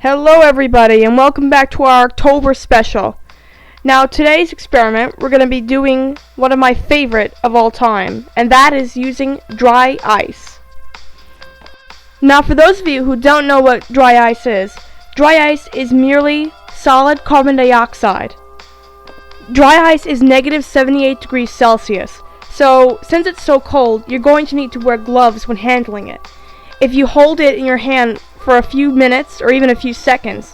Hello everybody and welcome back to our October special. Now today's experiment we're going to be doing one of my favorite of all time, and that is using dry ice. Now for those of you who don't know what dry ice is merely solid carbon dioxide. Dry ice is negative 78 degrees Celsius, so since it's so cold you're going to need to wear gloves when handling it. If you hold it in your hand for a few minutes or even a few seconds,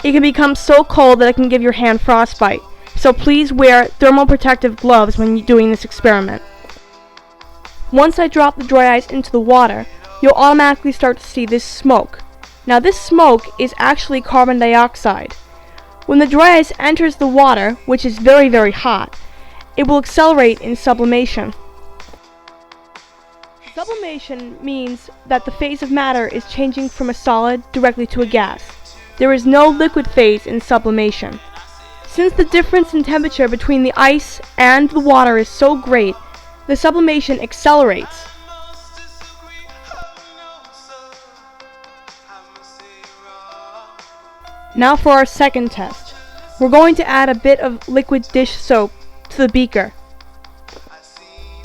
it can become so cold that it can give your hand frostbite. So please wear thermal protective gloves when you're doing this experiment. Once I drop the dry ice into the water, you'll automatically start to see this smoke. Now this smoke is actually carbon dioxide. When the dry ice enters the water, which is very, very hot, it will accelerate in sublimation. Sublimation means that the phase of matter is changing from a solid directly to a gas. There is no liquid phase in sublimation. Since the difference in temperature between the ice and the water is so great, the sublimation accelerates. Now for our second test. We're going to add a bit of liquid dish soap to the beaker.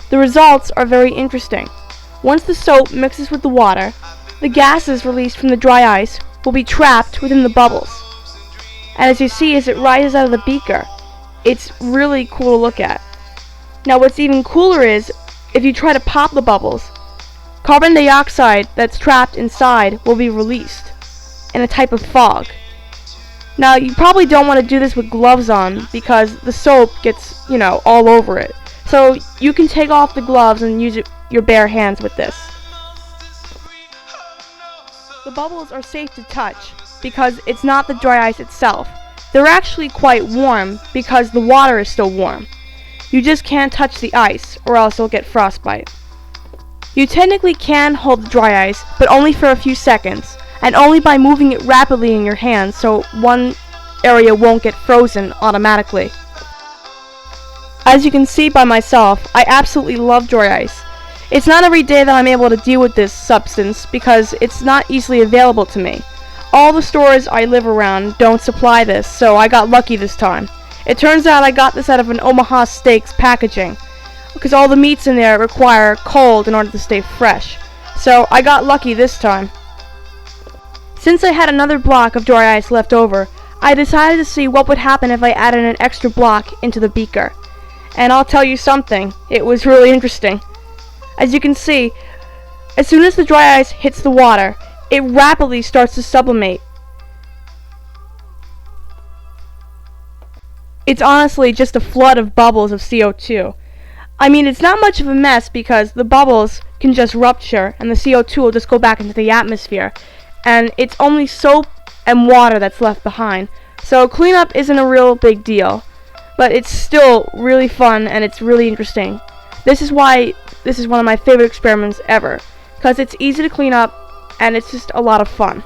The results are very interesting. Once the soap mixes with the water, the gases released from the dry ice will be trapped within the bubbles. And as you see, as it rises out of the beaker, it's really cool to look at. Now what's even cooler is, if you try to pop the bubbles, carbon dioxide that's trapped inside will be released in a type of fog. Now you probably don't want to do this with gloves on because the soap gets, all over it. So you can take off the gloves and use your bare hands with this. The bubbles are safe to touch because it's not the dry ice itself. They're actually quite warm because the water is still warm. You just can't touch the ice or else you'll get frostbite. You technically can hold the dry ice, but only for a few seconds, and only by moving it rapidly in your hands so one area won't get frozen automatically. As you can see by myself, I absolutely love dry ice. It's not every day that I'm able to deal with this substance because it's not easily available to me. All the stores I live around don't supply this, so I got lucky this time. It turns out I got this out of an Omaha Steaks packaging because all the meats in there require cold in order to stay fresh. So I got lucky this time. Since I had another block of dry ice left over, I decided to see what would happen if I added an extra block into the beaker. And I'll tell you something, it was really interesting. As you can see, as soon as the dry ice hits the water, it rapidly starts to sublimate. It's honestly just a flood of bubbles of CO2. I mean, it's not much of a mess because the bubbles can just rupture and the CO2 will just go back into the atmosphere. And it's only soap and water that's left behind. So cleanup isn't a real big deal. But it's still really fun and it's really interesting. This is why this is one of my favorite experiments ever, because it's easy to clean up and it's just a lot of fun.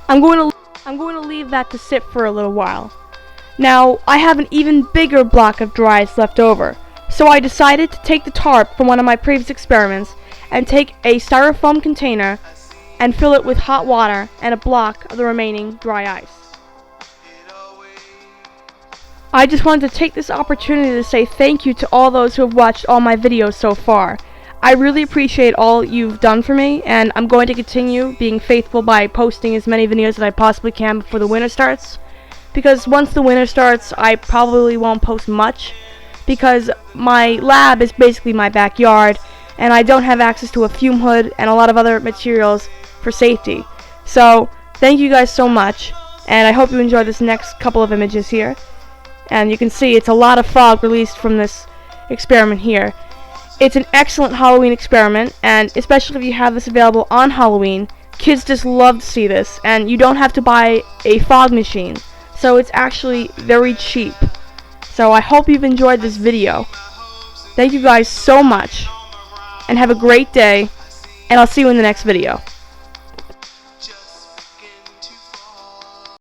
I'm going to leave that to sit for a little while. Now I have an even bigger block of dry ice left over, so I decided to take the tarp from one of my previous experiments and take a styrofoam container and fill it with hot water and a block of the remaining dry ice. I just wanted to take this opportunity to say thank you to all those who have watched all my videos so far. I really appreciate all you've done for me, and I'm going to continue being faithful by posting as many videos as I possibly can before the winter starts. Because once the winter starts, I probably won't post much, because my lab is basically my backyard, and I don't have access to a fume hood and a lot of other materials for safety. So, thank you guys so much, and I hope you enjoy this next couple of images here. And you can see it's a lot of fog released from this experiment here. It's an excellent Halloween experiment, and especially if you have this available on Halloween, kids just love to see this, and you don't have to buy a fog machine, so it's actually very cheap. So I hope you've enjoyed this video. Thank you guys so much, and have a great day, and I'll see you in the next video.